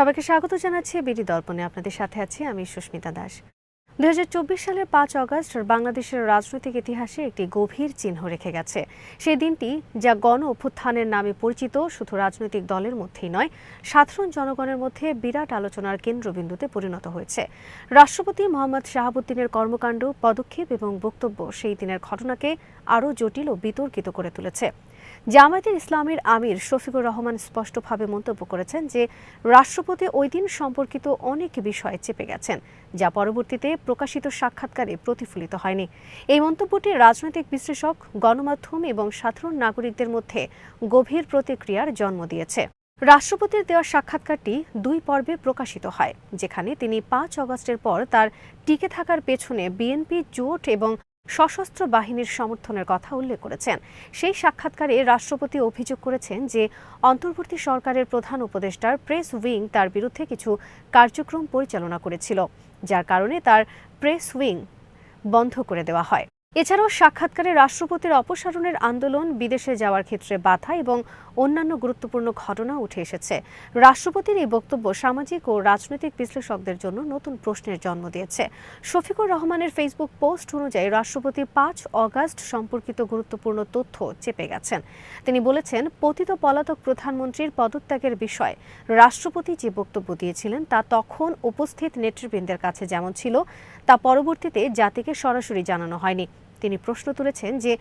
সবাইকে স্বাগত জানাচ্ছি বিডি দর্পণে। আপনাদের সাথে আছি আমি সুস্মিতা দাস। 2024 সালের 5 আগস্ট বাংলাদেশের রাজনৈতিক ইতিহাসে একটি গভীর চিহ্ন রেখে গেছে। সেই দিনটি যা গণ অভ্যুত্থানের নামে পরিচিত শুধু রাজনৈতিক দলের মধ্যেই নয়, সাধারণ জনগণের মধ্যে বিরাট আলোচনার কেন্দ্রবিন্দুতে পরিণত হয়েছে। রাষ্ট্রপতি মোহাম্মদ শাহাবুদ্দিনের কর্মকাণ্ড, পদক্ষেপ এবং বক্তব্য সেই দিনের ঘটনাকে আরও জটিল ও বিতর্কিত করে তুলেছে। জামায়াতে ইসলামীর আমির শফিকুর রহমান স্পষ্টভাবে মন্তব্য করেছেন যে রাষ্ট্রপতি ওই দিন সম্পর্কিত অনেক বিষয়ে চেপে গেছেন, যা পরবর্তীতে প্রকাশিত সাক্ষাৎকারে প্রতিফলিত হয়নি। এই মন্তব্যটি রাজনৈতিক বিশ্লেষক, গণমাধ্যম এবং সাধারণ নাগরিকদের মধ্যে গভীর প্রতিক্রিয়ার জন্ম দিয়েছে। রাষ্ট্রপতির দেওয়া সাক্ষাৎকারটি 2 পর্বে প্রকাশিত হয়, যেখানে তিনি 5 আগস্টের পর তার টিকে থাকার পেছনে বিএনপি জোট এবং সশস্ত্র বাহিনীর সমর্থনের কথা উল্লেখ করেছেন। সেই সাক্ষাৎকারে রাষ্ট্রপতি অভিযোগ করেছেন যে অন্তর্বর্তী সরকারের প্রধান উপদেষ্টার প্রেস উইং তার বিরুদ্ধে কিছু কার্যক্রম পরিচালনা করেছিল, যার কারণে তার প্রেস উইং বন্ধ করে দেওয়া হয়। এছাড়াও সাক্ষাৎকারে রাষ্ট্রপতির অপসারণের আন্দোলন, বিদেশে যাওয়ার ক্ষেত্রে বাধা এবং অন্যান্য গুরুত্বপূর্ণ ঘটনা উঠে এসেছে। রাষ্ট্রপতির এই বক্তব্য সামাজিক ও রাজনৈতিক বিশ্লেষকদের জন্য নতুন প্রশ্নের জন্ম দিয়েছে। শফিকুর রহমানের ফেসবুক পোস্ট অনুযায়ী রাষ্ট্রপতি 5 আগস্ট সম্পর্কিত গুরুত্বপূর্ণ তথ্য চেপে গেছেন। তিনি বলেছেন, পতিত পলাতক প্রধানমন্ত্রীর পদত্যাগের বিষয়ে রাষ্ট্রপতি যে বক্তব্য দিয়েছিলেন তা তখন উপস্থিত নেতৃবৃন্দের কাছে যেমন ছিল, তা পরবর্তীতে জাতিকে সরাসরি জানানো হয়নি। তিনি প্রশ্ন তুলেছেন যে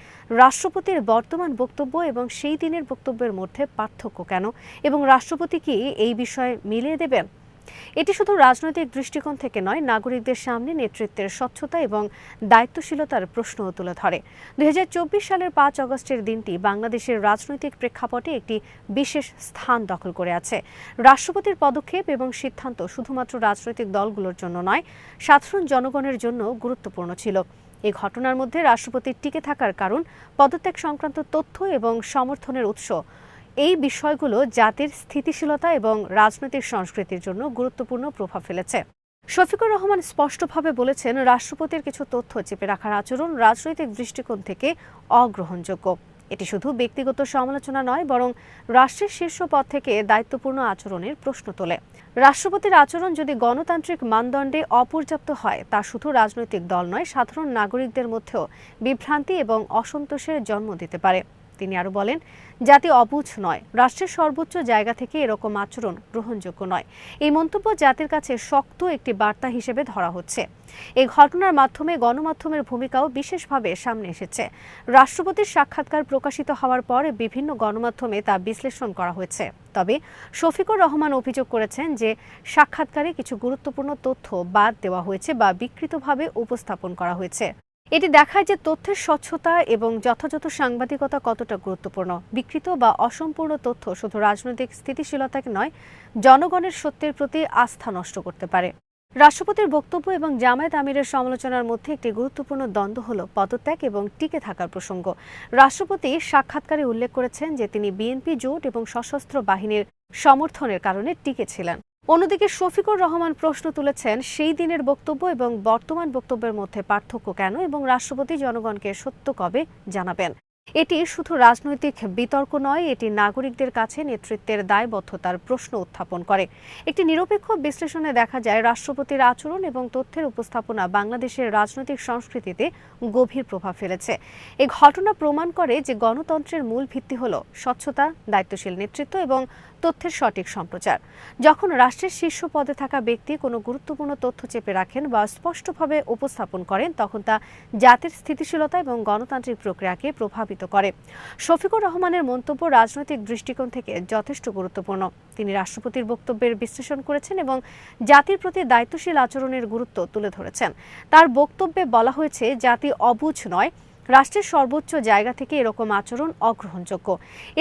রাষ্ট্রপতির বর্তমান বক্তব্য এবং সেই দিনের বক্তব্যের মধ্যে পার্থক্য কেন এবং রাষ্ট্রপতি কি এই বিষয়ে মিলিয়ে দেবেন। এটি শুধু রাজনৈতিক দৃষ্টিকোণ থেকে নয়, নাগরিকদের সামনে নেতৃত্বের স্বচ্ছতা এবং দায়িত্বশীলতার প্রশ্নও তুলে ধরে। 2024 সালের 5 আগস্টের দিনটি বাংলাদেশের রাজনৈতিক প্রেক্ষাপটে একটি বিশেষ স্থান দখল করে আছে। রাষ্ট্রপতির পদক্ষেপ এবং সিদ্ধান্ত শুধুমাত্র রাজনৈতিক দলগুলোর জন্য নয়, সাধারণ জনগণের জন্য গুরুত্বপূর্ণ ছিল। এই ঘটনার মধ্যে রাষ্ট্রপতির টিকে থাকার কারণ, পদত্যাগ সংক্রান্ত তথ্য এবং সমর্থনের উৎস, এই বিষয়গুলো জাতির স্থিতিশীলতা এবং রাজনৈতিক সংস্কৃতির জন্য গুরুত্বপূর্ণ প্রভাব ফেলেছে। শফিকুর রহমান স্পষ্টভাবে বলেছেন, রাষ্ট্রপতির কিছু তথ্য চেপে রাখার আচরণ রাজনৈতিক দৃষ্টিকোণ থেকে অগ্রহণযোগ্য। এটি শুধু ব্যক্তিগত সমালোচনা নয়, বরং রাষ্ট্রের শীর্ষ পদ থেকে দায়িত্বপূর্ণ আচরণের প্রশ্ন তোলে। রাষ্ট্রপতির আচরণ যদি গণতান্ত্রিক মানদণ্ডে অপর্যাপ্ত হয়, তা শুধু রাজনৈতিক দল নয়, সাধারণ নাগরিকদের মধ্যেও বিভ্রান্তি এবং অসন্তোষের জন্ম দিতে পারে। তিনি আরও বলেন, জাতি অবুঝ নয়, রাষ্ট্রের সর্বোচ্চ জায়গা থেকে এরকম আচরণ গ্রহণযোগ্য নয়। এই মন্তব্য জাতির কাছে শক্ত একটি বার্তা হিসেবে ধরা হচ্ছে। এই ঘটনার মাধ্যমে গণমাধ্যমের ভূমিকাও বিশেষভাবে সামনে এসেছে। রাষ্ট্রপতির সাক্ষাৎকার প্রকাশিত হওয়ার পর বিভিন্ন গণমাধ্যমে তা বিশ্লেষণ করা হয়েছে। তবে শফিকুর রহমান অভিযোগ করেছেন যে সাক্ষাৎকারে কিছু গুরুত্বপূর্ণ তথ্য বাদ দেওয়া হয়েছে বা বিকৃতভাবে উপস্থাপন করা হয়েছে। এটি দেখায় যে তথ্যের স্বচ্ছতা এবং যথাযথ সাংবাদিকতা কতটা গুরুত্বপূর্ণ। বিকৃত বা অসম্পূর্ণ তথ্য শুধু রাজনৈতিক স্থিতিশীলতাকে নয়, জনগণের সত্যের প্রতি আস্থা নষ্ট করতে পারে। রাষ্ট্রপতির বক্তব্য এবং জামায়াত আমিরের সমালোচনার মধ্যে একটি গুরুত্বপূর্ণ দ্বন্দ্ব হল পদত্যাগ এবং টিকে থাকার প্রসঙ্গ। রাষ্ট্রপতি সাক্ষাৎকারে উল্লেখ করেছেন যে তিনি বিএনপি জোট এবং সশস্ত্র বাহিনীর সমর্থনের কারণে টিকে ছিলেন। অন্যদিকে শফিকুর রহমান প্রশ্ন তুলেছেন, সেই দিনের বক্তব্য এবং বর্তমান বক্তব্যের মধ্যে পার্থক্য কেন এবং রাষ্ট্রপতি জনগণকে সত্য কবে জানাবেন। এটি শুধু রাজনৈতিক বিতর্ক নয়, এটি নাগরিকদের কাছে নেতৃত্বের দায়বদ্ধতার প্রশ্ন উত্থাপন করে। একটি নিরপেক্ষ বিশ্লেষণে দেখা যায়, রাষ্ট্রপতির আচরণ এবং তথ্যের উপস্থাপনা বাংলাদেশের রাজনৈতিক সংস্কৃতিতে গভীর প্রভাব ফেলেছে। এই ঘটনা প্রমাণ করে যে গণতন্ত্রের মূল ভিত্তি হল স্বচ্ছতা, দায়িত্বশীল নেতৃত্ব এবং তথ্যের সঠিক সম্প্রচার। যখন রাষ্ট্রের শীর্ষ পদে থাকা ব্যক্তি কোনো গুরুত্বপূর্ণ তথ্য চেপে রাখেন বা স্পষ্টভাবে উপস্থাপন করেন, তখন তা জাতির স্থিতিশীলতা এবং গণতান্ত্রিক প্রক্রিয়াকে প্রভাবিত করে। শফিকুর রহমানের মন্তব্য রাজনৈতিক দৃষ্টিকোণ থেকে যথেষ্ট গুরুত্বপূর্ণ। তিনি রাষ্ট্রপতির বক্তব্যের বিশ্লেষণ করেছেন এবং জাতির প্রতি দায়িত্বশীল আচরণের গুরুত্ব তুলে ধরেছেন। তার বক্তব্যে বলা হয়েছে, জাতি অবুঝ নয়, রাষ্ট্রের সর্বোচ্চ জায়গা থেকে এরকম আচরণ অগ্রহণযোগ্য।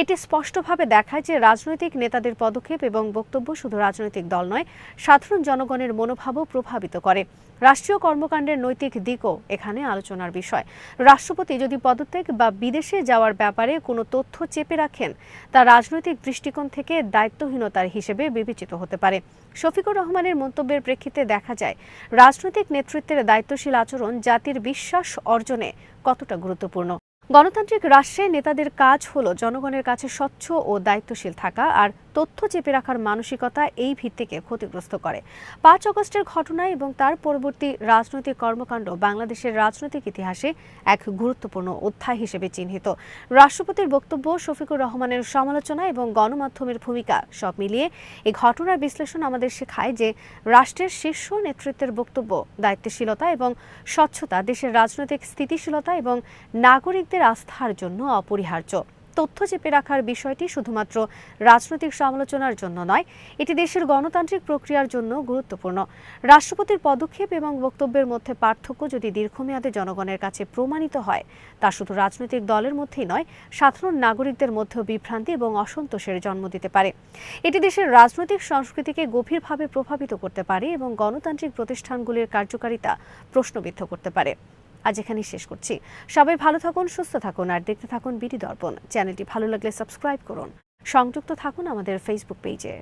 এটি স্পষ্টভাবে দেখায় যে রাজনৈতিক নেতাদের পদক্ষেপ এবং বক্তব্য শুধু রাজনৈতিক দল নয়, সাধারণ জনগণের মনোভাবও প্রভাবিত করে। রাষ্ট্রীয় কর্মকাণ্ডের নৈতিক দিকও এখানে আলোচনার বিষয়। রাষ্ট্রপতি যদি পদত্যাগ বা বিদেশে যাওয়ার ব্যাপারে কোনো তথ্য চেপে রাখেন, তা রাজনৈতিক দৃষ্টিকোণ থেকে দায়িত্বহীনতার হিসেবে বিবেচিত হতে পারে। শফিকুর রহমানের মন্তব্যের প্রেক্ষিতে দেখা যায়, রাজনৈতিক নেতৃত্বের দায়িত্বশীল আচরণ জাতির বিশ্বাস অর্জনে কতটা গুরুত্বপূর্ণ। গণতান্ত্রিক রাষ্ট্রে নেতাদের কাজ হলো জনগণের কাছে স্বচ্ছ ও দায়িত্বশীল থাকা আর তথ্য চেপে রাখার মানসিকতা এই ভিত্তিকে ক্ষতিগ্রস্ত করে। 5 আগস্টের ঘটনা এবং তার পরবর্তী রাজনৈতিক কর্মকাণ্ড বাংলাদেশের রাজনৈতিক ইতিহাসে এক গুরুত্বপূর্ণ অধ্যায় হিসেবে চিহ্নিত। রাষ্ট্রপতির বক্তব্য, শফিকুর রহমানের সমালোচনা এবং গণমাধ্যমের ভূমিকা সব মিলিয়ে এই ঘটনার বিশ্লেষণ আমাদের শেখায় যে রাষ্ট্রের শীর্ষ নেতৃত্বের বক্তব্য, দায়িত্বশীলতা এবং স্বচ্ছতা দেশের রাজনৈতিক স্থিতিশীলতা এবং নাগরিকদের আস্থার জন্য অপরিহার্য। তথ্য চেপে রাখার বিষয়টি শুধুমাত্র রাজনৈতিক সমালোচনার জন্য নয়, এটি দেশের গণতান্ত্রিক প্রক্রিয়ার জন্য গুরুত্বপূর্ণ। রাষ্ট্রপতির পদক্ষেপ এবং বক্তব্যের মধ্যে পার্থক্য যদি দীর্ঘমেয়াদে জনগণের কাছে প্রমাণিত হয়, তা শুধু রাজনৈতিক দলের মধ্যেই নয়, সাধারণ নাগরিকদের মধ্যেও বিভ্রান্তি এবং অসন্তোষের জন্ম দিতে পারে। এটি দেশের রাজনৈতিক সংস্কৃতিকে গভীরভাবে প্রভাবিত করতে পারে এবং গণতান্ত্রিক প্রতিষ্ঠানগুলির কার্যকারিতা প্রশ্নবিদ্ধ করতে পারে। আজ এখানেই শেষ করছি। সবাই ভালো থাকুন, সুস্থ থাকুন আর দেখতে থাকুন বিডি দর্পণ। চ্যানেলটি ভালো লাগলে সাবস্ক্রাইব করুন। সংযুক্ত থাকুন আমাদের ফেসবুক পেজে।